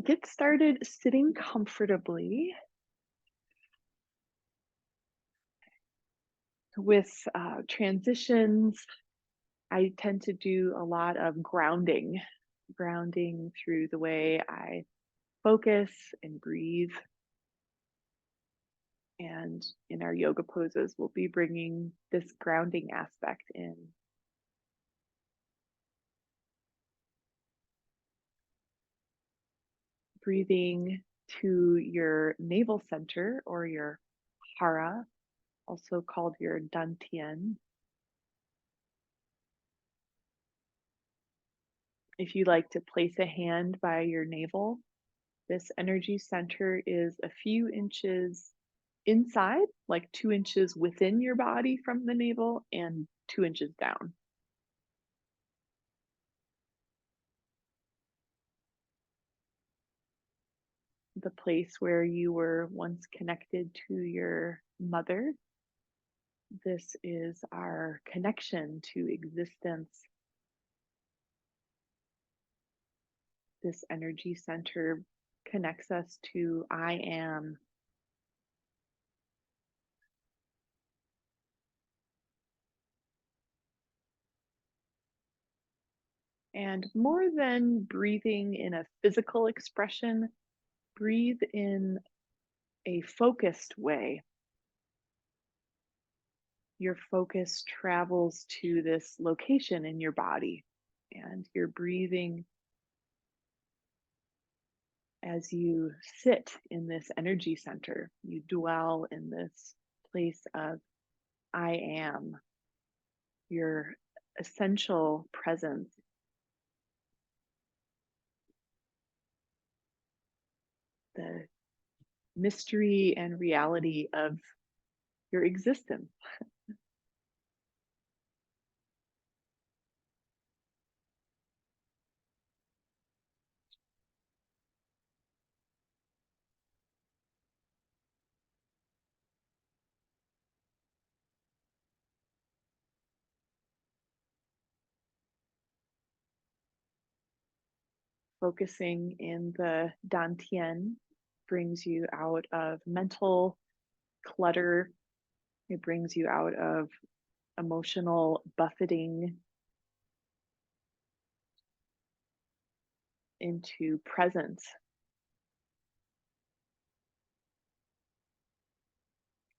Get started sitting comfortably with transitions. I tend to do a lot of grounding through the way I focus and breathe. And in our yoga poses, we'll be bringing this grounding aspect in. Breathing to your navel center or your hara, also called your dantian. If you like to place a hand by your navel, this energy center is a few inches inside, like 2 inches within your body from the navel and 2 inches down. The place where you were once connected to your mother. This is our connection to existence. This energy center connects us to I am. And more than breathing in a physical expression, breathe in a focused way. Your focus travels to this location in your body, and you're breathing as you sit in this energy center. You dwell in this place of I am, your essential presence, the mystery and reality of your existence. Focusing in the dantian brings you out of mental clutter. It brings you out of emotional buffeting into presence,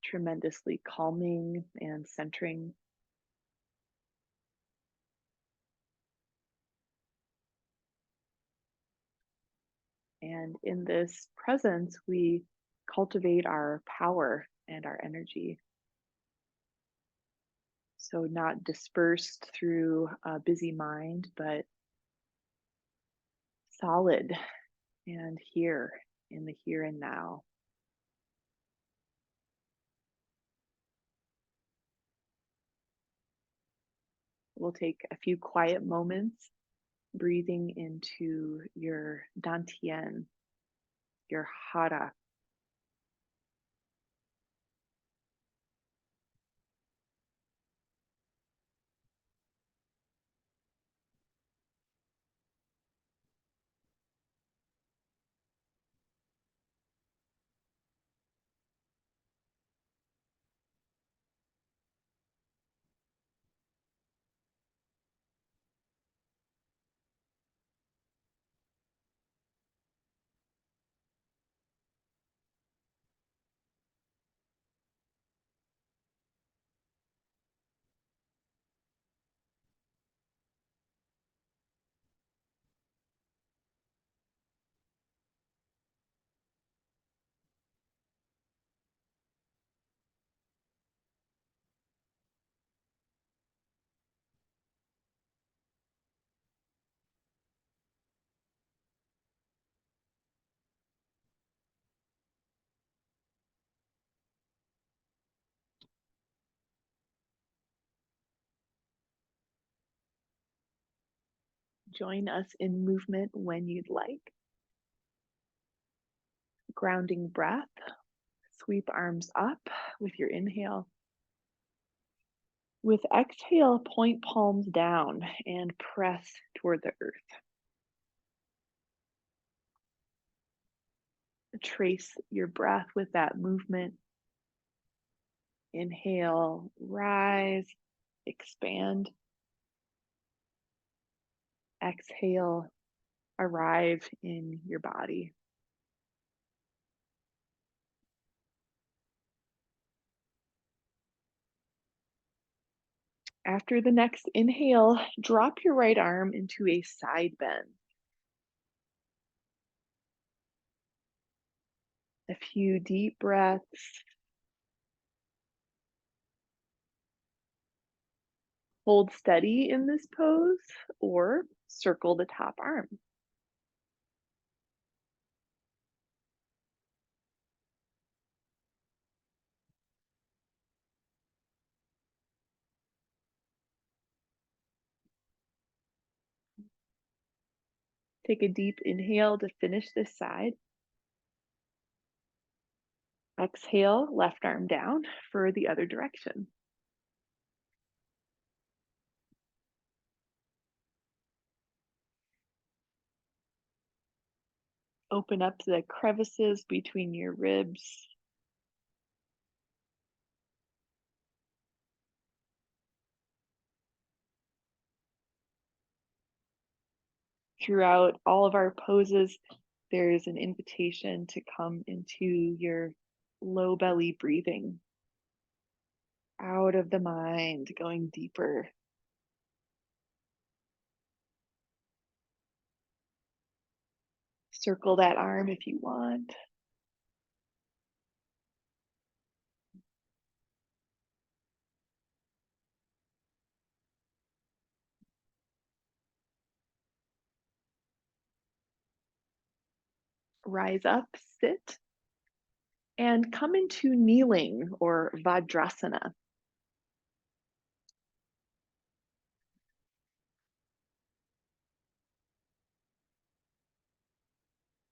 tremendously calming and centering. And in this presence, we cultivate our power and our energy. So, not dispersed through a busy mind, but solid and here in the here and now. We'll take a few quiet moments breathing into your dantian, your hara. Join us in movement when you'd like. Grounding breath. Sweep arms up with your inhale. With exhale, point palms down and press toward the earth. trace your breath with that movement. Inhale, rise, expand. Exhale, arrive in your body. After the next inhale, drop your right arm into a side bend. A few deep breaths. Hold steady in this pose or circle the top arm. Take a deep inhale to finish this side. Exhale, left arm down for the other direction. Open up the crevices between your ribs. Throughout all of our poses, there is an invitation to come into your low belly breathing, out of the mind, going deeper. Circle that arm if you want. Rise up, sit, and come into kneeling or Vajrasana.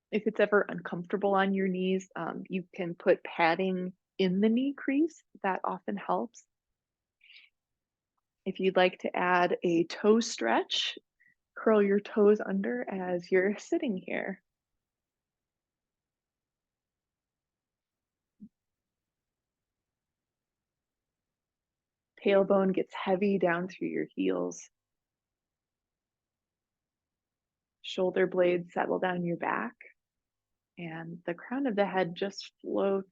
If it's ever uncomfortable on your knees, you can put padding in the knee crease. That often helps. If you'd like to add a toe stretch, curl your toes under as you're sitting here. Tailbone gets heavy down through your heels. Shoulder blades settle down your back, and the crown of the head just floats.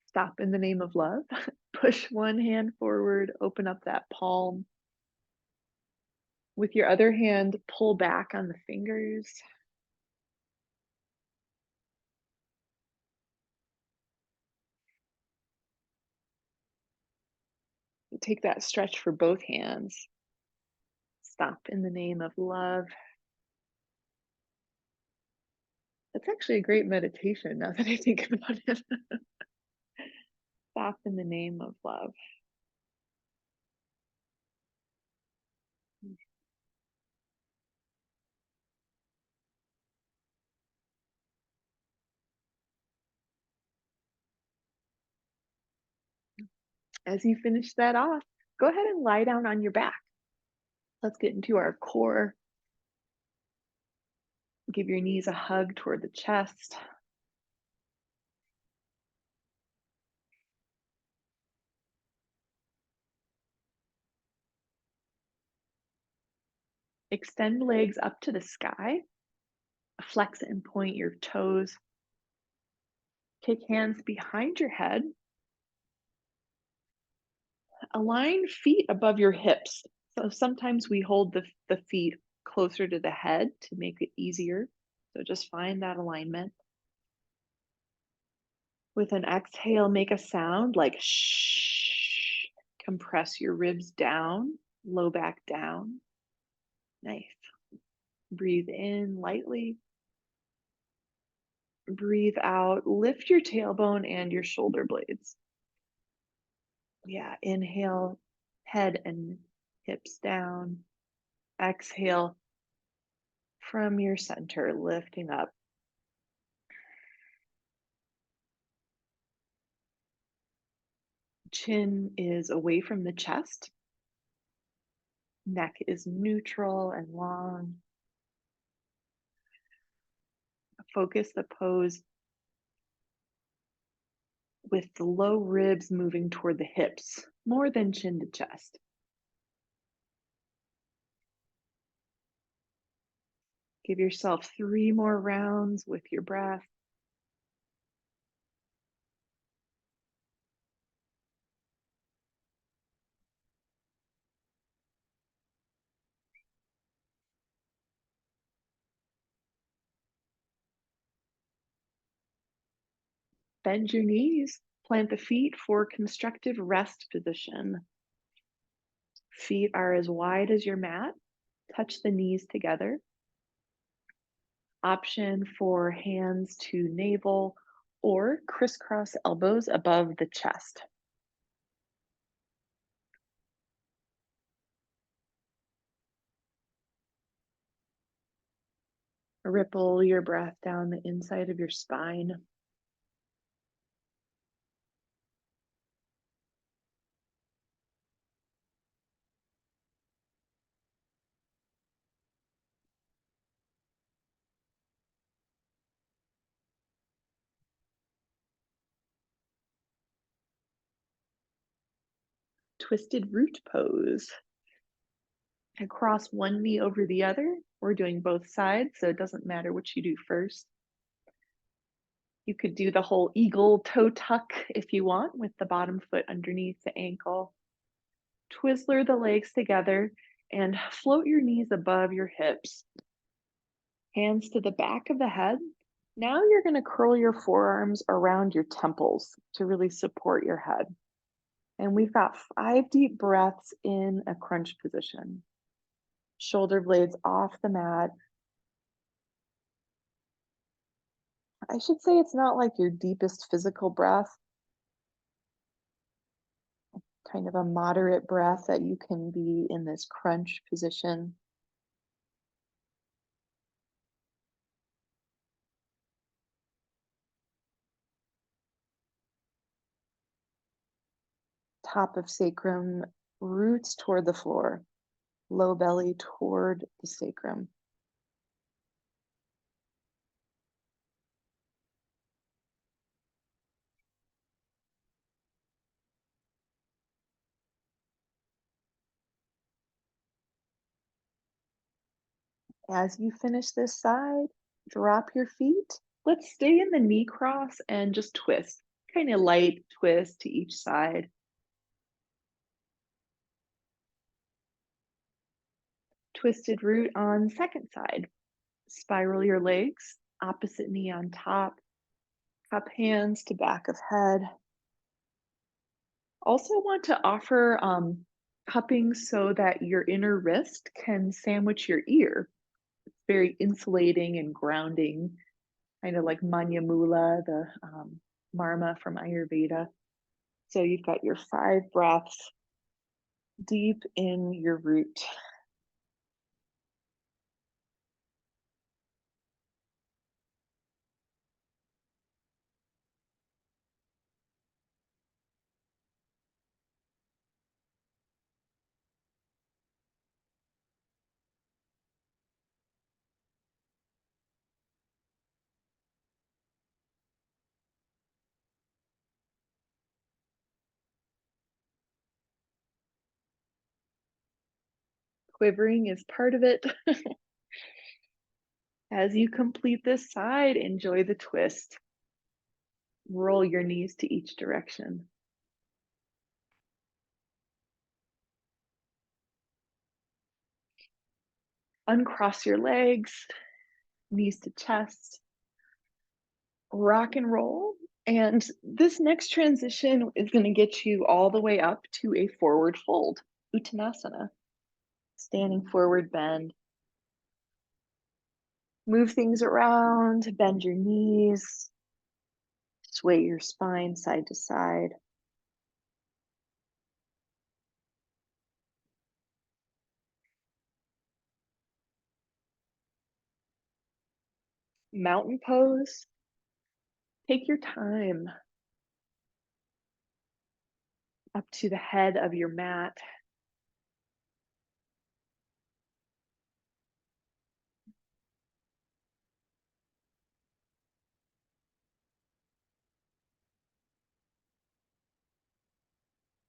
Stop in the name of love. Push one hand forward, open up that palm. With your other hand, pull back on the fingers. Take that stretch for both hands. Stop in the name of love. That's actually a great meditation now that I think about it. Stop in the name of love. As you finish that off, go ahead and lie down on your back. Let's get into our core. Give your knees a hug toward the chest. Extend legs up to the sky. Flex and point your toes. Take hands behind your head. Align feet above your hips. So sometimes we hold the feet closer to the head to make it easier. So just find that alignment. With an exhale, make a sound like shh. Compress your ribs down, low back down. Nice. Breathe in lightly. Breathe out. Lift your tailbone and your shoulder blades. Yeah, inhale, head and hips down. Exhale from your center, lifting up. Chin is away from the chest. Neck is neutral and long. Focus the pose with the low ribs moving toward the hips, more than chin to chest. Give yourself 3 more rounds with your breath. Bend your knees. Plant the feet for constructive rest position. Feet are as wide as your mat. Touch the knees together. Option for hands to navel or crisscross elbows above the chest. Ripple your breath down the inside of your spine. Twisted root pose. And cross one knee over the other. We're doing both sides, so it doesn't matter which you do first. You could do the whole eagle toe tuck if you want, with the bottom foot underneath the ankle. Twizzler the legs together and float your knees above your hips. Hands to the back of the head. Now you're going to curl your forearms around your temples to really support your head. And we've got 5 deep breaths in a crunch position. Shoulder blades off the mat. I should say it's not like your deepest physical breath, kind of a moderate breath that you can be in this crunch position. Top of sacrum, roots toward the floor, low belly toward the sacrum. As you finish this side, drop your feet. Let's stay in the knee cross and just twist, kind of light twist to each side. Twisted root on second side. Spiral your legs, opposite knee on top, cup hands to back of head. Also want to offer cupping so that your inner wrist can sandwich your ear. It's very insulating and grounding, kind of like Manya Mula, the Marma from Ayurveda. So you've got your 5 breaths deep in your root. Quivering is part of it. As you complete this side, enjoy the twist. Roll your knees to each direction. Uncross your legs, knees to chest. Rock and roll. And this next transition is going to get you all the way up to a forward fold, Uttanasana. Standing forward bend. Move things around, bend your knees, sway your spine side to side. Mountain pose. Take your time up to the head of your mat.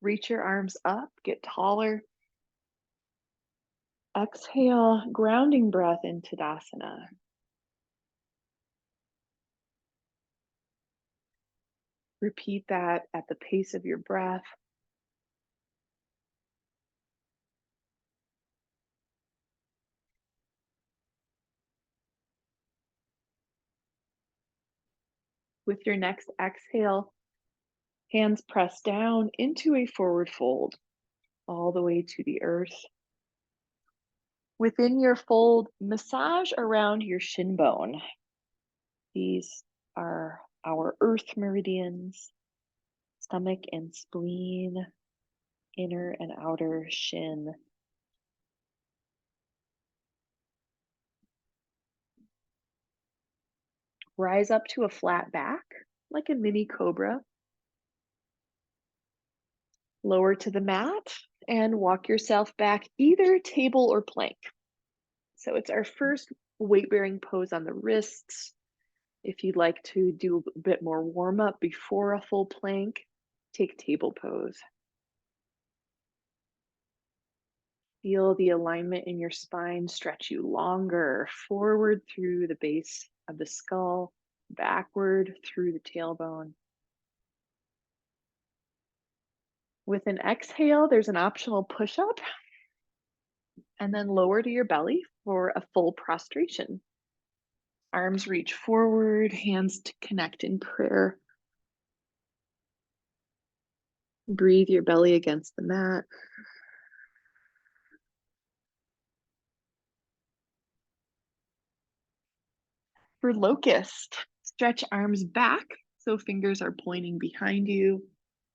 Reach your arms up, get taller. Exhale, grounding breath in Tadasana. Repeat that at the pace of your breath. With your next exhale, hands press down into a forward fold, all the way to the earth. Within your fold, massage around your shin bone. These are our earth meridians, stomach and spleen, inner and outer shin. Rise up to a flat back, like a mini cobra. Lower to the mat and walk yourself back, either table or plank. So it's our first weight bearing pose on the wrists. If you'd like to do a bit more warm up before a full plank, take table pose. Feel the alignment in your spine stretch you longer, forward through the base of the skull, backward through the tailbone. With an exhale, there's an optional push up, and then lower to your belly for a full prostration. Arms reach forward, hands to connect in prayer. Breathe your belly against the mat. For locust, stretch arms back so fingers are pointing behind you.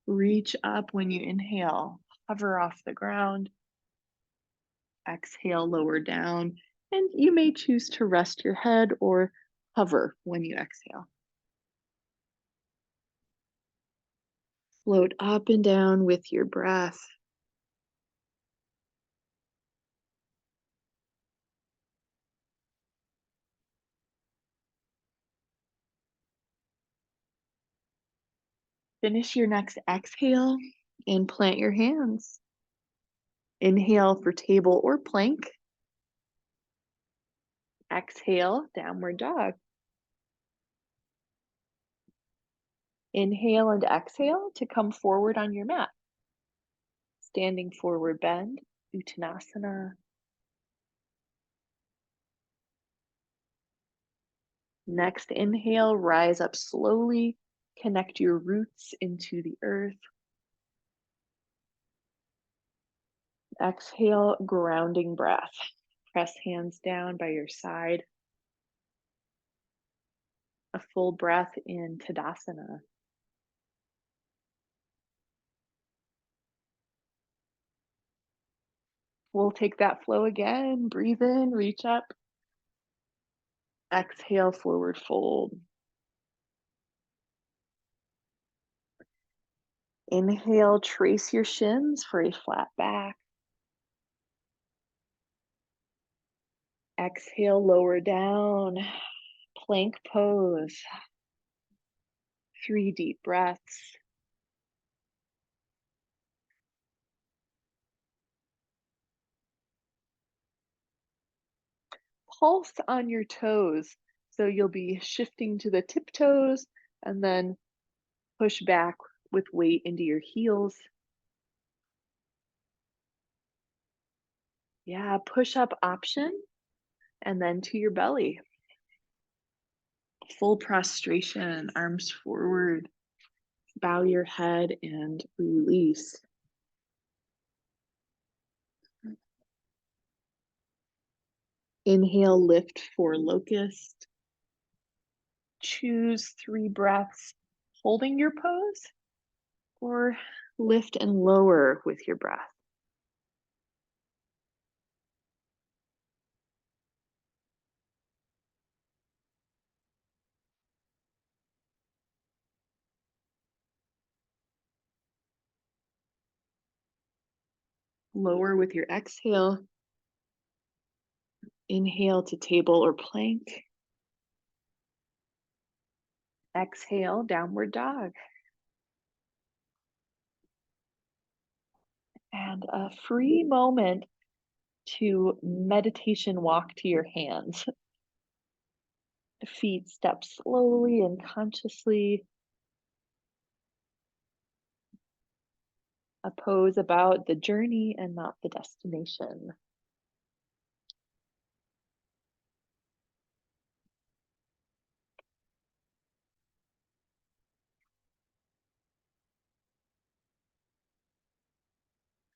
Reach up when you inhale, hover off the ground. Exhale, lower down, and you may choose to rest your head or hover when you exhale. Float up and down with your breath. Finish your next exhale and plant your hands. Inhale for table or plank. Exhale, downward dog. Inhale and exhale to come forward on your mat. Standing forward bend, Uttanasana. Next inhale, rise up slowly. Connect your roots into the earth. Exhale, grounding breath. Press hands down by your side. A full breath in Tadasana. We'll take that flow again. Breathe in, reach up. Exhale, forward fold. Inhale, trace your shins for a flat back. Exhale, lower down, plank pose. 3 deep breaths. Pulse on your toes. So you'll be shifting to the tiptoes and then push back with weight into your heels. Yeah, push up option and then to your belly. Full prostration, arms forward. Bow your head and release. Inhale, lift for locust. Choose 3 breaths, holding your pose, or lift and lower with your breath. Lower with your exhale. Inhale to table or plank. Exhale, downward dog. And a free moment to meditation walk to your hands. Feet step slowly and consciously. A pose about the journey and not the destination.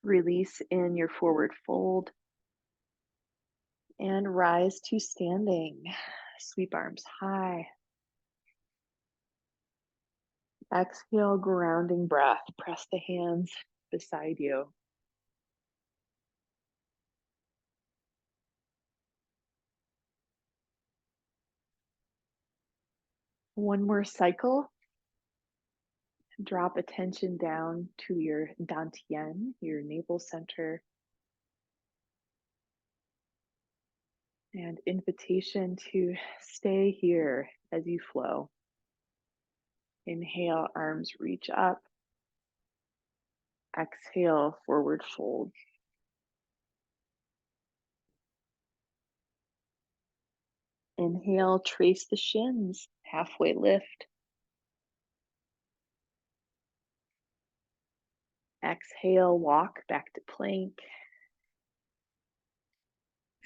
Release in your forward fold and rise to standing. Sweep arms high. Exhale, grounding breath. Press the hands beside you. One more cycle. Drop attention down to your dantian, your navel center, and invitation to stay here as you flow. Inhale, arms reach up. Exhale, forward fold. Inhale, trace the shins, halfway lift. Exhale, walk back to plank.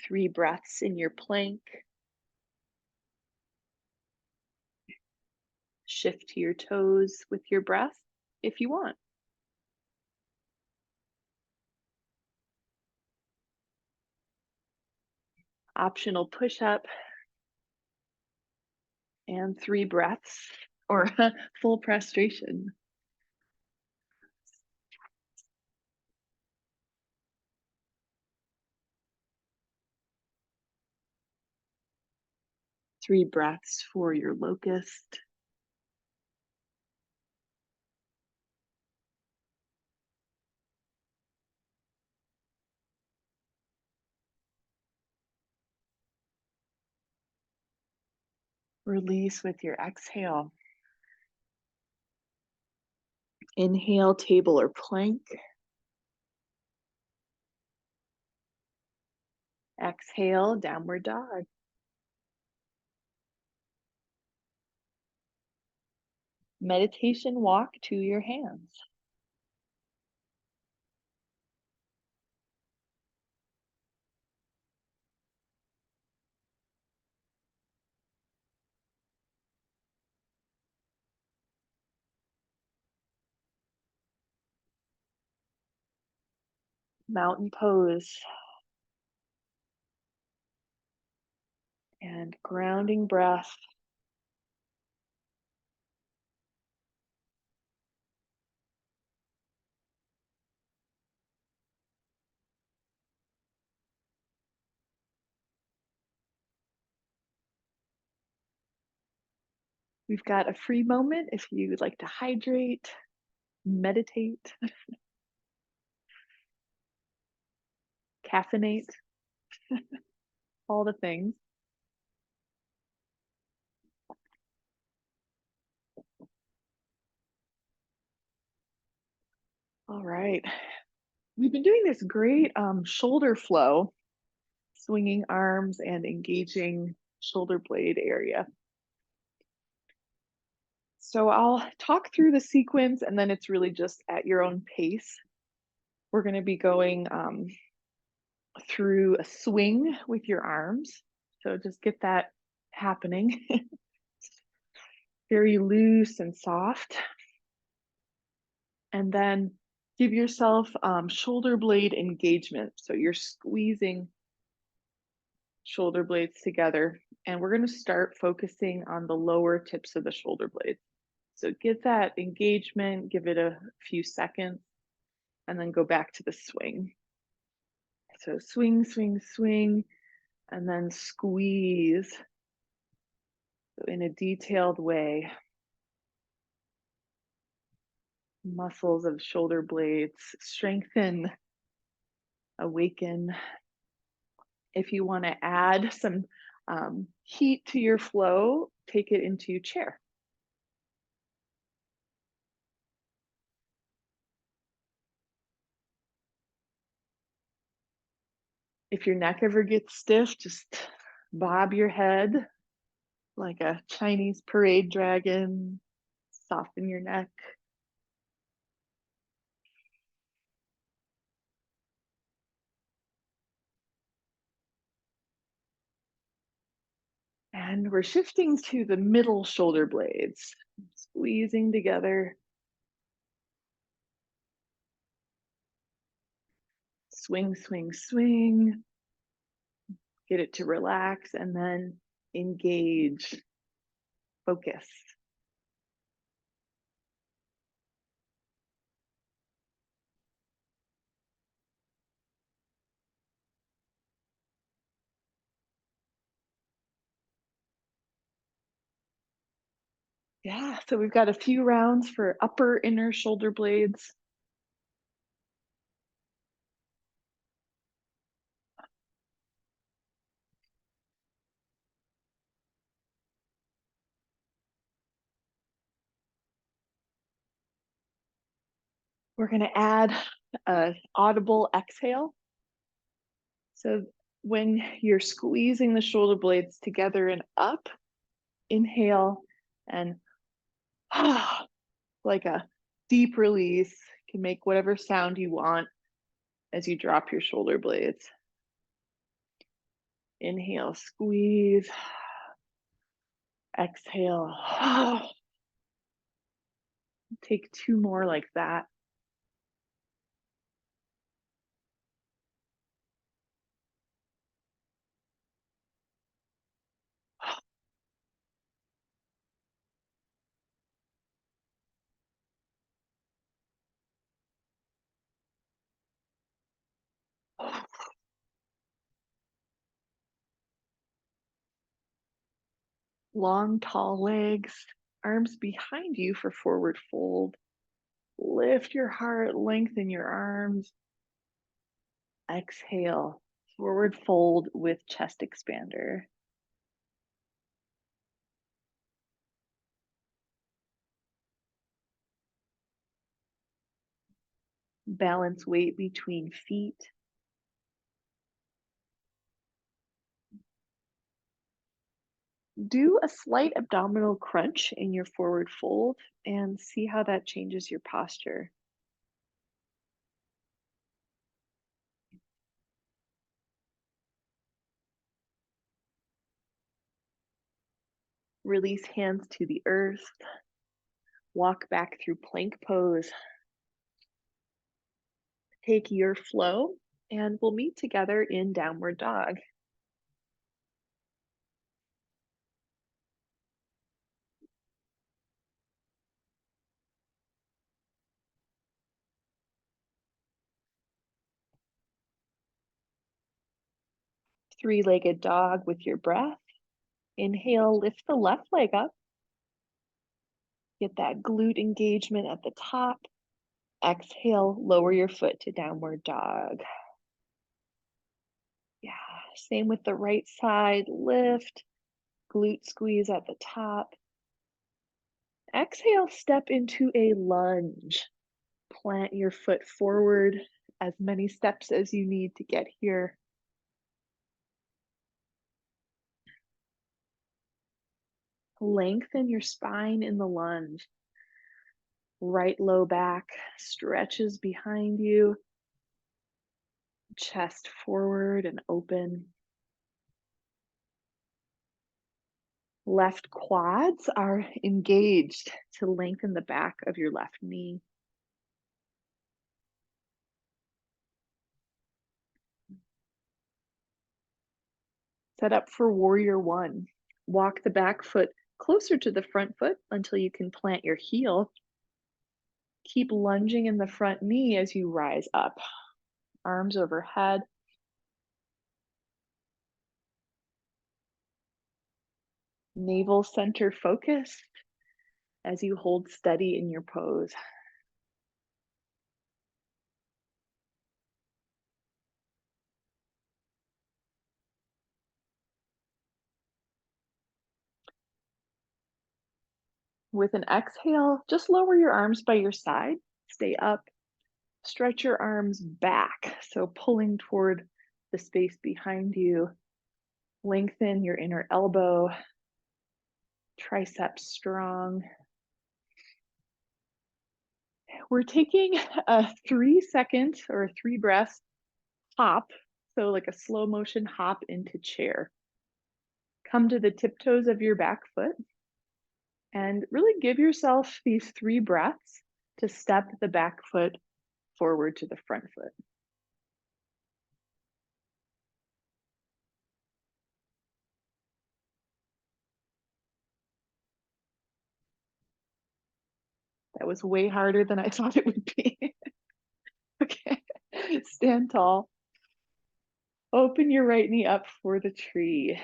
3 breaths in your plank. Shift to your toes with your breath if you want. Optional push up and 3 breaths or full prostration. Three breaths for your locust. Release with your exhale. Inhale, table or plank. Exhale, downward dog. Meditation walk to your hands. Mountain pose. And grounding breath. We've got a free moment if you would like to hydrate, meditate, caffeinate, all the things. All right. We've been doing this great shoulder flow, swinging arms and engaging shoulder blade area. So I'll talk through the sequence and then it's really just at your own pace. We're going to be going through a swing with your arms. So just get that happening. Very loose and soft. And then give yourself shoulder blade engagement. So you're squeezing shoulder blades together. And we're going to start focusing on the lower tips of the shoulder blades. So get that engagement, give it a few seconds, and then go back to the swing. So swing, swing, swing, and then squeeze in a detailed way. Muscles of shoulder blades strengthen, awaken. If you want to add some heat to your flow, take it into chair. If your neck ever gets stiff, just bob your head like a Chinese parade dragon, soften your neck. And we're shifting to the middle shoulder blades, squeezing together. Swing, swing, swing. Get it to relax and then engage, focus. Yeah, so we've got a few rounds for upper inner shoulder blades. We're going to add a audible exhale. So when you're squeezing the shoulder blades together and up, inhale and like a deep release. You can make whatever sound you want as you drop your shoulder blades. Inhale, squeeze. Exhale. Take two more like that. Long, tall legs, arms behind you for forward fold. Lift your heart, lengthen your arms. Exhale, forward fold with chest expander. Balance weight between feet. Do a slight abdominal crunch in your forward fold and see how that changes your posture. Release hands to the earth. Walk back through plank pose. Take your flow, and we'll meet together in downward dog. Three-legged dog with your breath. Inhale, lift the left leg up. Get that glute engagement at the top. Exhale, lower your foot to downward dog. Yeah, same with the right side. Lift, glute squeeze at the top. Exhale, step into a lunge. Plant your foot forward as many steps as you need to get here. Lengthen your spine in the lunge. Right low back stretches behind you. Chest forward and open. Left quads are engaged to lengthen the back of your left knee. Set up for warrior one. Walk the back foot closer to the front foot until you can plant your heel. Keep lunging in the front knee as you rise up. Arms overhead. Navel center focused as you hold steady in your pose. With an exhale, just lower your arms by your side. Stay up. Stretch your arms back, so pulling toward the space behind you. Lengthen your inner elbow, triceps strong. We're taking a 3 second or 3 breath hop, so like a slow motion hop into chair. Come to the tiptoes of your back foot and really give yourself these 3 breaths to step the back foot forward to the front foot. That was way harder than I thought it would be. Okay, stand tall. Open your right knee up for the tree.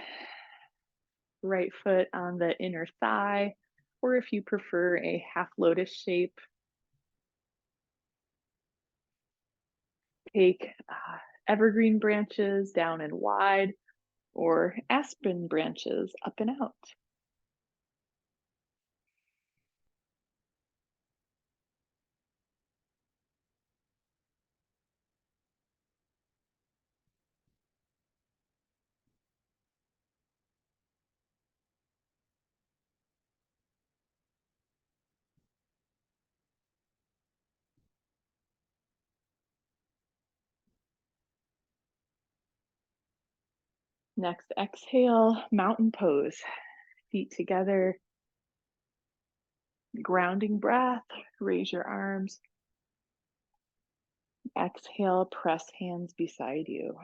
Right foot on the inner thigh, or if you prefer a half lotus shape, take evergreen branches down and wide, or aspen branches up and out. Next, exhale, mountain pose. Feet together, grounding breath. Raise your arms. Exhale, press hands beside you.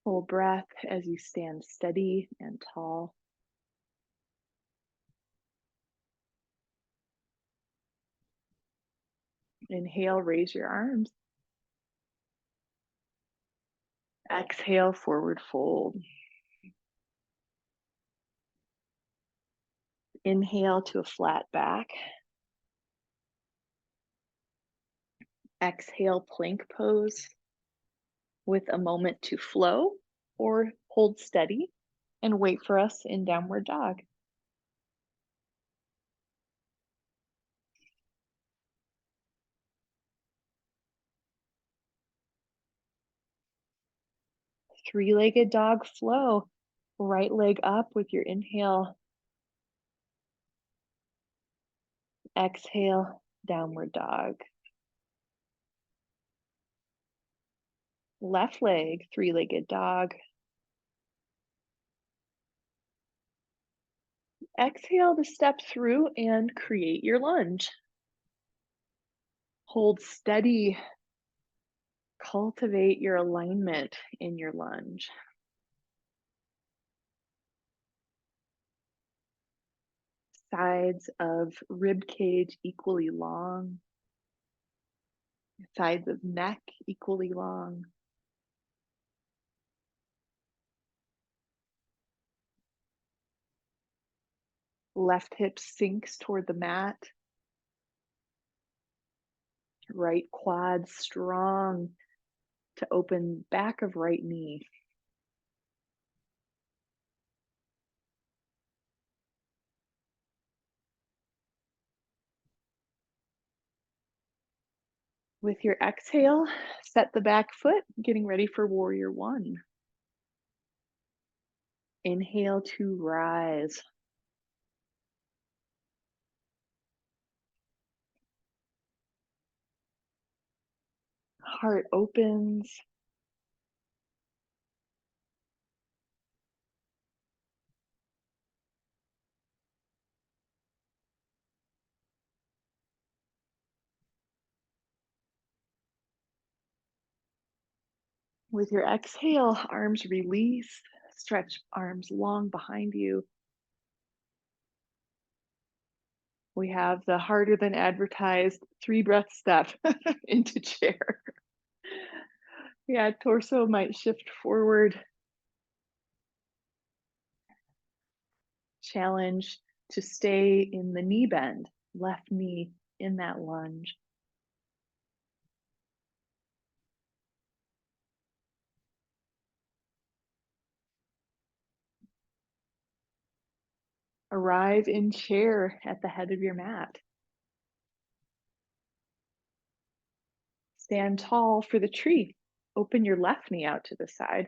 Full breath as you stand steady and tall. Inhale, raise your arms. Exhale, forward fold. Inhale to a flat back. Exhale, plank pose with a moment to flow or hold steady and wait for us in downward dog. Three-legged dog flow. Right leg up with your inhale. Exhale, downward dog. Left leg, three-legged dog. Exhale to step through and create your lunge. Hold steady. Cultivate your alignment in your lunge. Sides of rib cage equally long. Sides of neck equally long. Left hip sinks toward the mat. Right quad strong to open back of right knee. With your exhale, set the back foot, getting ready for warrior one. Inhale to rise. Heart opens. With your exhale, arms release. Stretch arms long behind you. We have the harder than advertised 3 breath step into chair. Yeah, torso might shift forward. Challenge to stay in the knee bend, left knee in that lunge. Arrive in chair at the head of your mat. Stand tall for the tree. Open your left knee out to the side.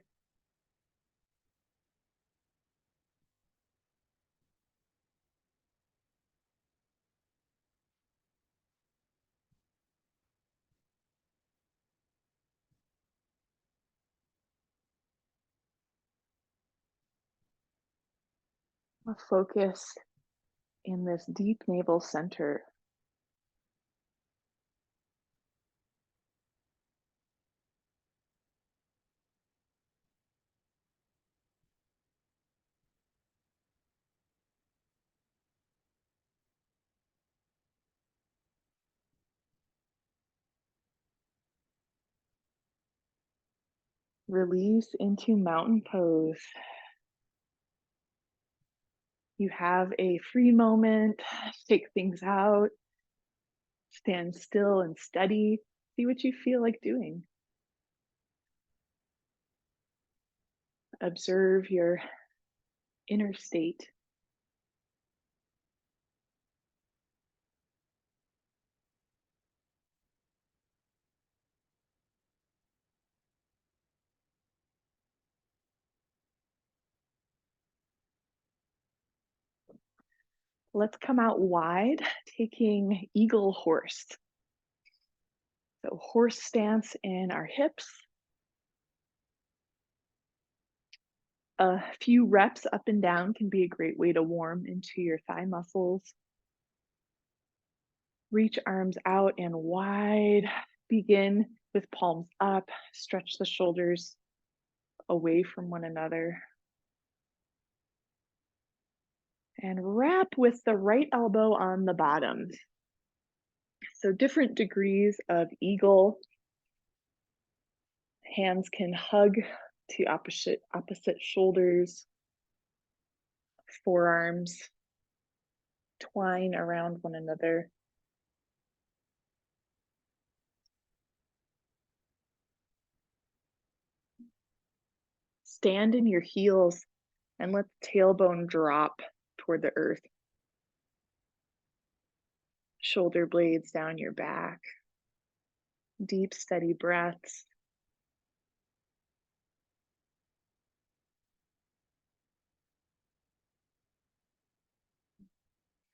Focus in this deep navel center. Release into mountain pose. You have a free moment, shake things out, stand still and steady. See what you feel like doing. Observe your inner state. Let's come out wide, taking eagle horse. So horse stance in our hips. A few reps up and down can be a great way to warm into your thigh muscles. Reach arms out and wide. Begin with palms up. Stretch the shoulders away from one another. And wrap with the right elbow on the bottom. So different degrees of eagle. Hands can hug to opposite shoulders. Forearms twine around one another. Stand in your heels and let the tailbone drop toward the earth. Shoulder blades down your back. Deep, steady breaths.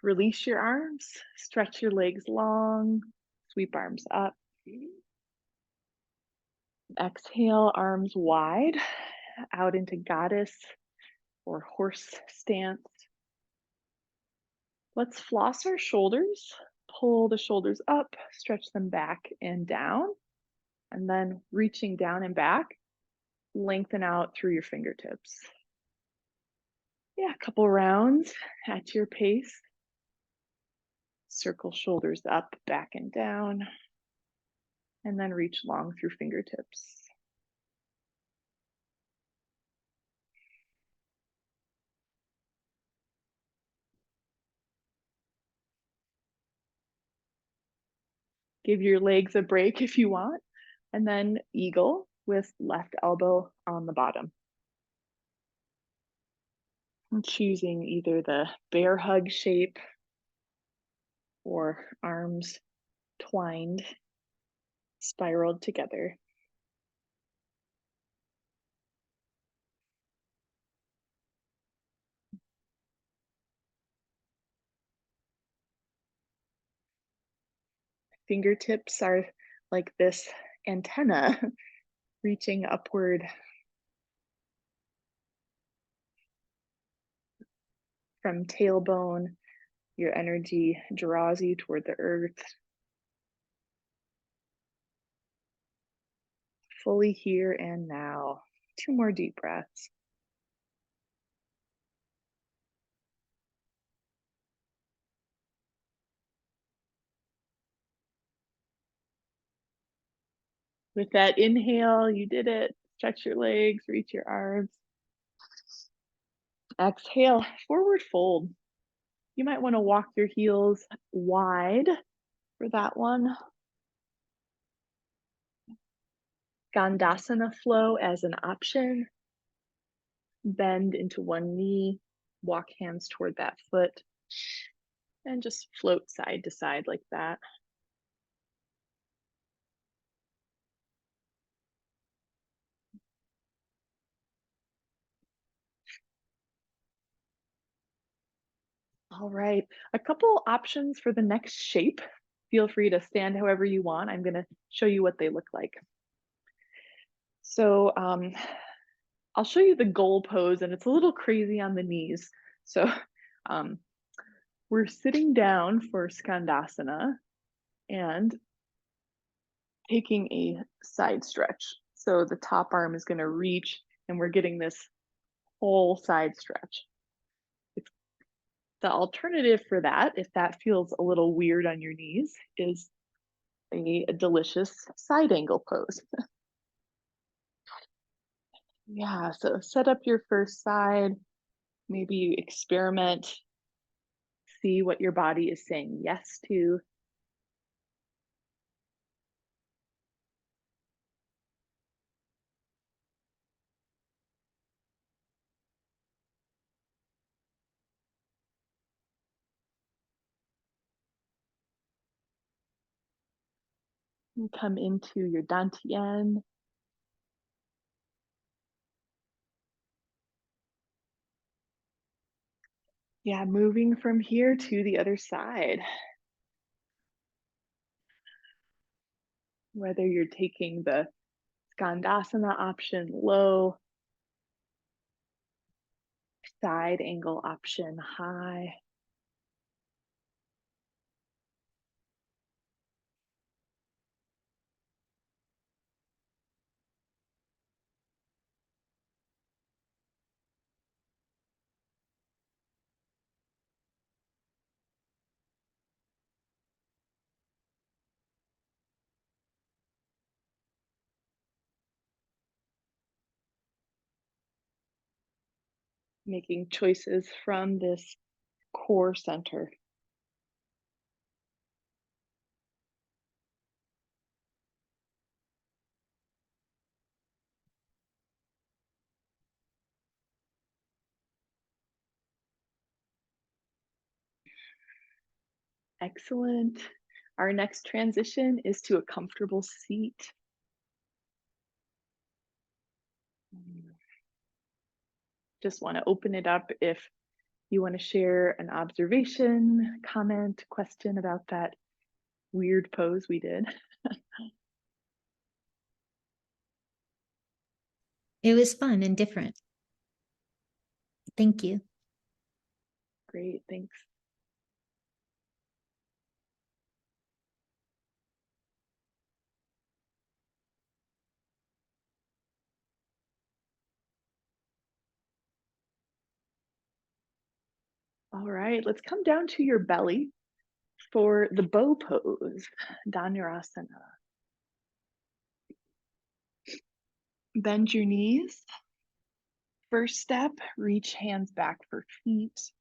Release your arms, stretch your legs long, sweep arms up. Exhale, arms wide, out into goddess or horse stance. Let's floss our shoulders, pull the shoulders up, stretch them back and down, and then reaching down and back, lengthen out through your fingertips. Yeah, a couple rounds at your pace. Circle shoulders up, back and down, and then reach long through fingertips. Give your legs a break if you want, and then eagle with left elbow on the bottom. I'm choosing either the bear hug shape or arms twined, spiraled together. Fingertips are like this antenna reaching upward from tailbone. Your energy draws you toward the earth. Fully here and now. 2 more deep breaths. With that inhale, you did it. Stretch your legs, reach your arms. Exhale, forward fold. You might want to walk your heels wide for that one. Gandasana flow as an option. Bend into one knee, walk hands toward that foot, and just float side to side like that. All right. A couple options for the next shape. Feel free to stand however you want. I'm going to show you what they look like. So I'll show you the goal pose, and it's a little crazy on the knees. So um, we're sitting down for Skandasana and taking a side stretch. So the top arm is going to reach, and we're getting this whole side stretch. The alternative for that, if that feels a little weird on your knees, is a delicious side angle pose. Yeah, so set up your first side, maybe experiment, see what your body is saying yes to. And come into your dantian. Yeah, moving from here to the other side. Whether you're taking the Skandasana option low, side angle option high. Making choices from this core center. Excellent. Our next transition is to a comfortable seat. Just want to open it up if you want to share an observation, comment, question about that weird pose we did. It was fun and different. Thank you. Great, thanks. All right, let's come down to your belly for the bow pose, Dhanurasana. Bend your knees. First step, reach hands back for feet.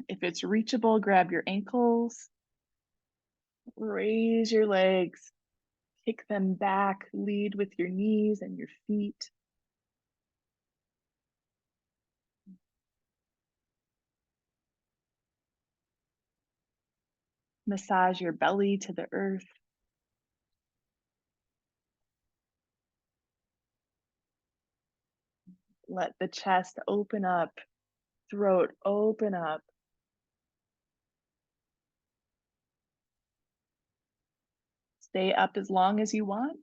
If it's reachable, grab your ankles. Raise your legs. Kick them back. Lead with your knees and your feet. Massage your belly to the earth. Let the chest open up, throat open up. Stay up as long as you want.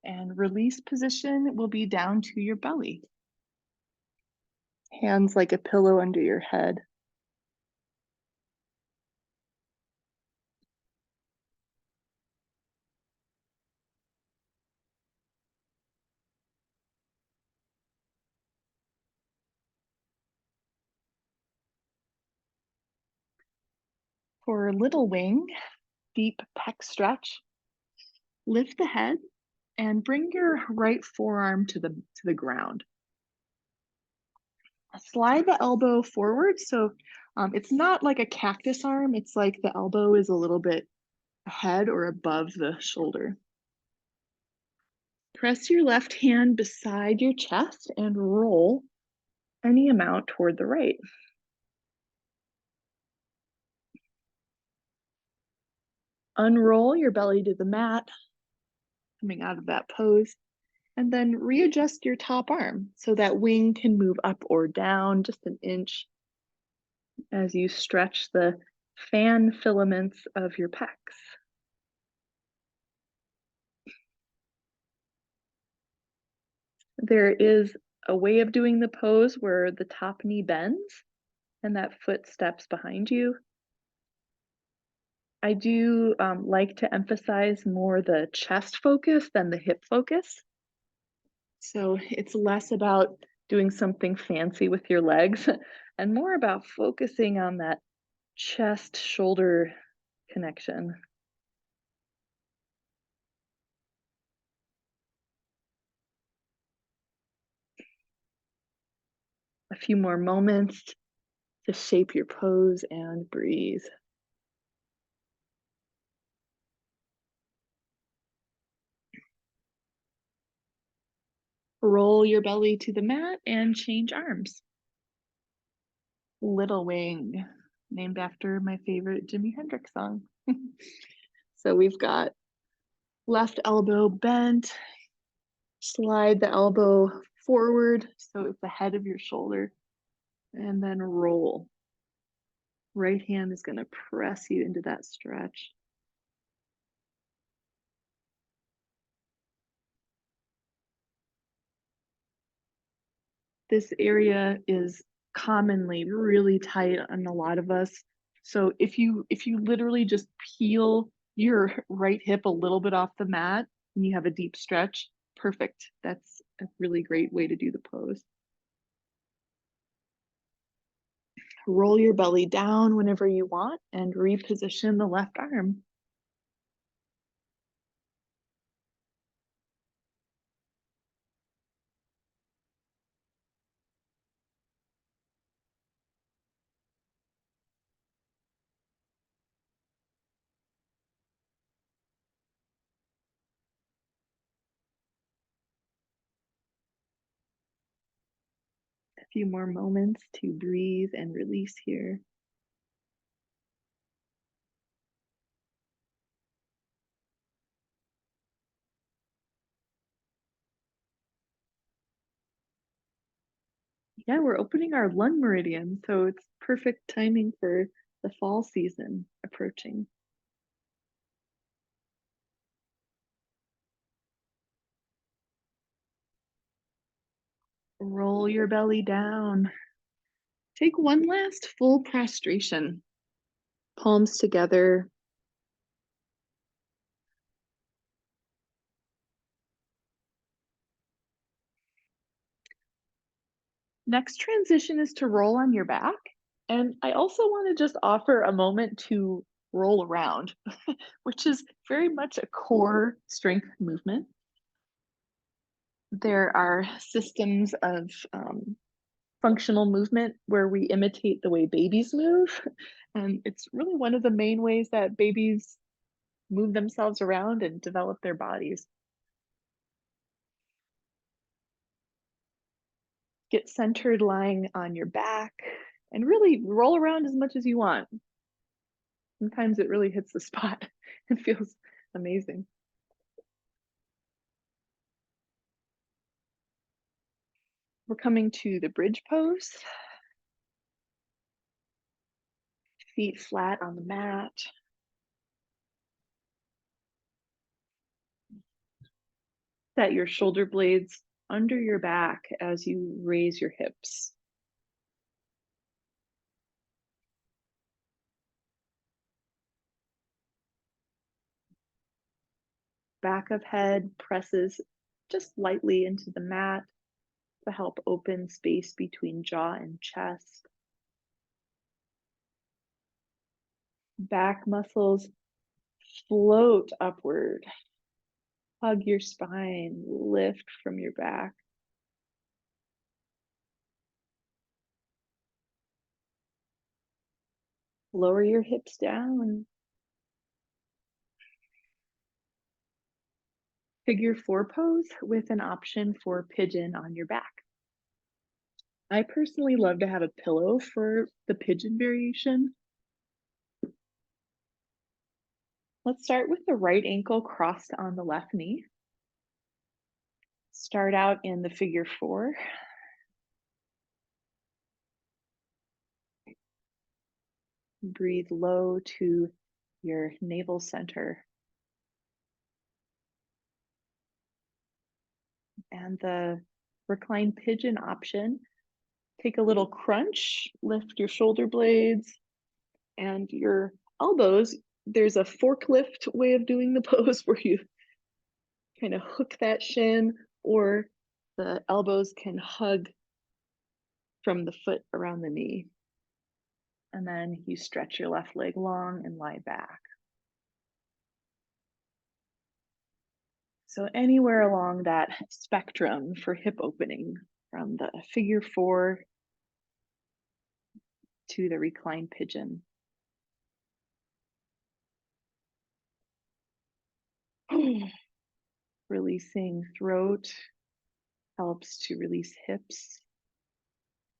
And release position will be down to your belly. Hands like a pillow under your head. For little wing, deep pec stretch. Lift the head and bring your right forearm to the ground. Slide the elbow forward, so it's not like a cactus arm, it's like the elbow is a little bit ahead or above the shoulder. Press your left hand beside your chest and roll any amount toward the right. Unroll your belly to the mat, coming out of that pose, And then readjust your top arm so that wing can move up or down just an inch as you stretch the fan filaments of your pecs. There is a way of doing the pose where the top knee bends and that foot steps behind you. I do like to emphasize more the chest focus than the hip focus. So it's less about doing something fancy with your legs and more about focusing on that chest shoulder connection. A few more moments to shape your pose and breathe. Roll your belly to the mat and change arms. Little Wing, named after my favorite Jimi Hendrix song. So we've got left elbow bent, slide the elbow forward so it's the head of your shoulder, and then roll. Right hand is going to press you into that stretch. This area is commonly really tight on a lot of us. So if you literally just peel your right hip a little bit off the mat and you have a deep stretch, perfect. That's a really great way to do the pose. Roll your belly down whenever you want and reposition the left arm. A few more moments to breathe and release here. Yeah, we're opening our lung meridian, so it's perfect timing for the fall season approaching. Roll your belly down. Take one last full prostration. Palms together. Next transition is to roll on your back. And I also want to just offer a moment to roll around, which is very much a core strength movement. There are systems of functional movement where we imitate the way babies move. And it's really one of the main ways that babies move themselves around and develop their bodies. Get centered lying on your back and really roll around as much as you want. Sometimes it really hits the spot and feels amazing. We're coming to the bridge pose. Feet flat on the mat. Set your shoulder blades under your back as you raise your hips. Back of head presses just lightly into the mat to help open space between jaw and chest. Back muscles float upward. Hug your spine, lift from your back. Lower your hips down. Figure four pose with an option for pigeon on your back. I personally love to have a pillow for the pigeon variation. Let's start with the right ankle crossed on the left knee. Start out in the figure four. Breathe low to your navel center. And the reclined pigeon option, take a little crunch, lift your shoulder blades and your elbows. There's a forklift way of doing the pose where you kind of hook that shin, or the elbows can hug from the foot around the knee. And then you stretch your left leg long and lie back. So anywhere along that spectrum for hip opening, from the figure four to the reclined pigeon. Releasing throat helps to release hips.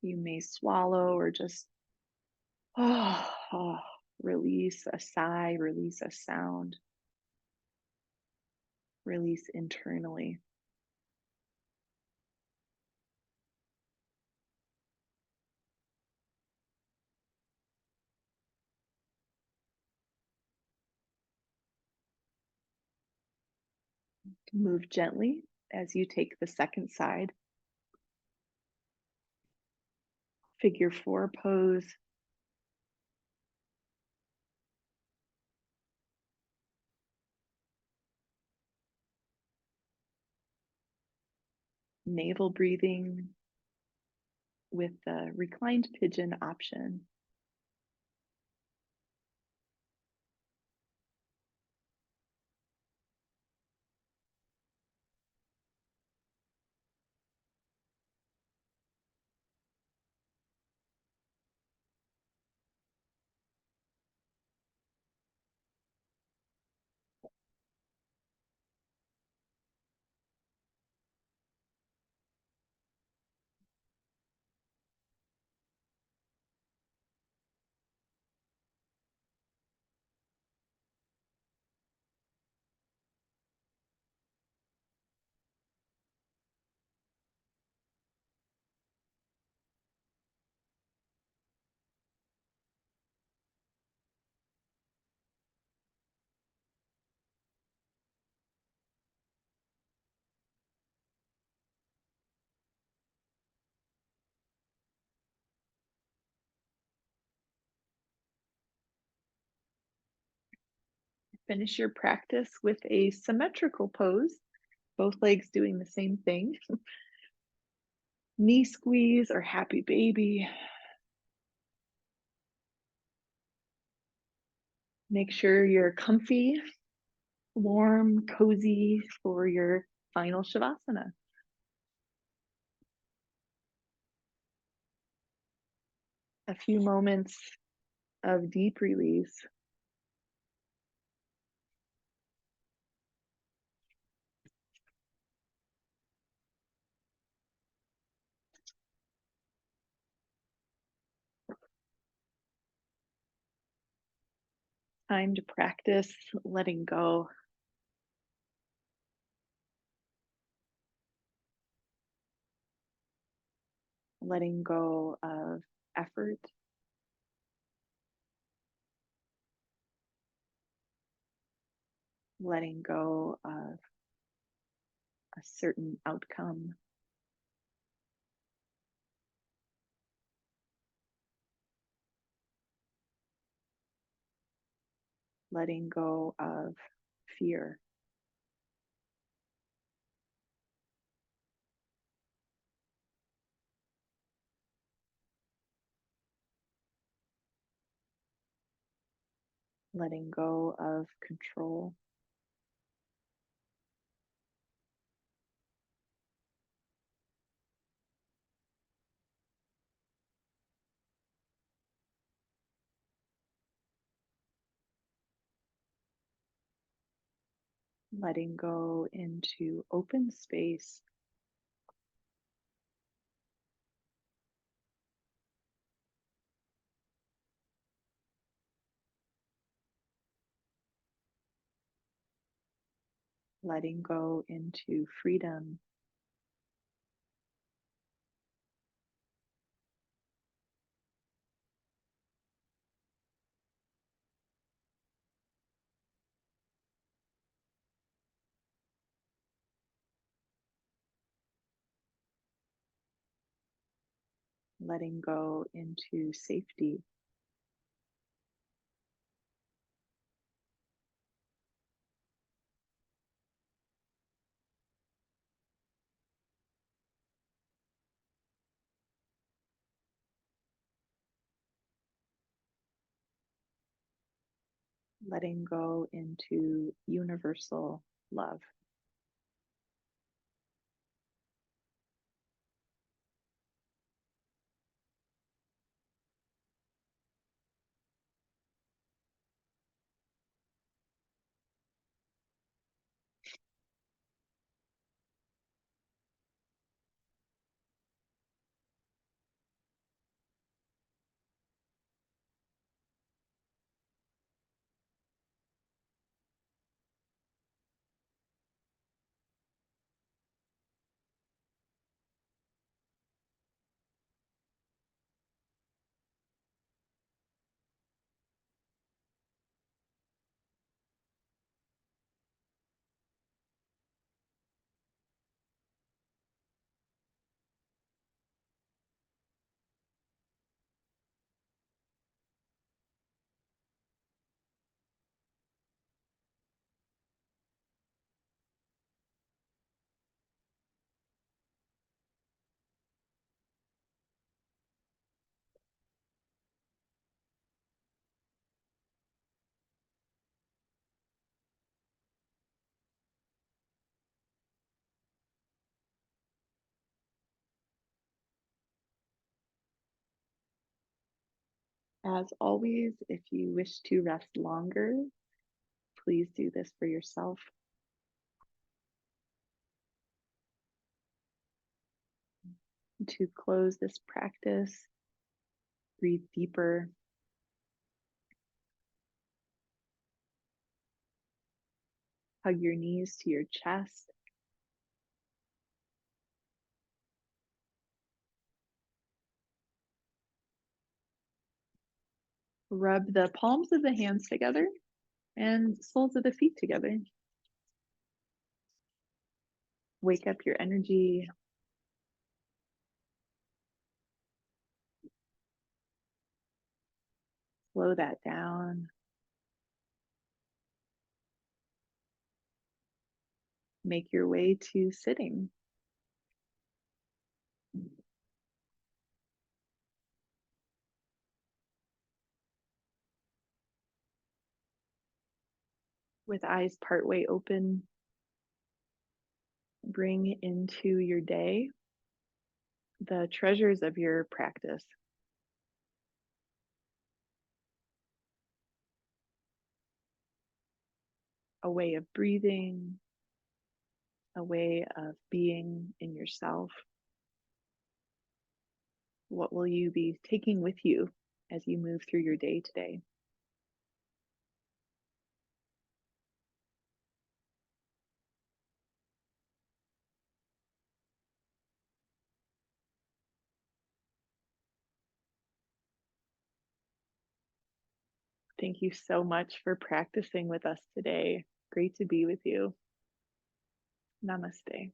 You may swallow or just release a sigh, release a sound, release internally. Move gently as you take the second side. Figure four pose. Navel breathing with the reclined pigeon option. Finish your practice with a symmetrical pose, both legs doing the same thing. Knee squeeze or happy baby. Make sure you're comfy, warm, cozy for your final Shavasana. A few moments of deep release. Time to practice letting go. Letting go of effort. Letting go of a certain outcome. Letting go of fear. Letting go of control. Letting go into open space. Letting go into freedom. letting go into safety, letting go into universal love. As always, if you wish to rest longer, please do this for yourself. To close this practice, breathe deeper, hug your knees to your chest, rub the palms of the hands together and soles of the feet together. Wake up your energy, slow that down, make your way to sitting. With eyes partway open, bring into your day the treasures of your practice, a way of breathing, a way of being in yourself. What will you be taking with you as you move through your day today? Thank you so much for practicing with us today. Great to be with you. Namaste.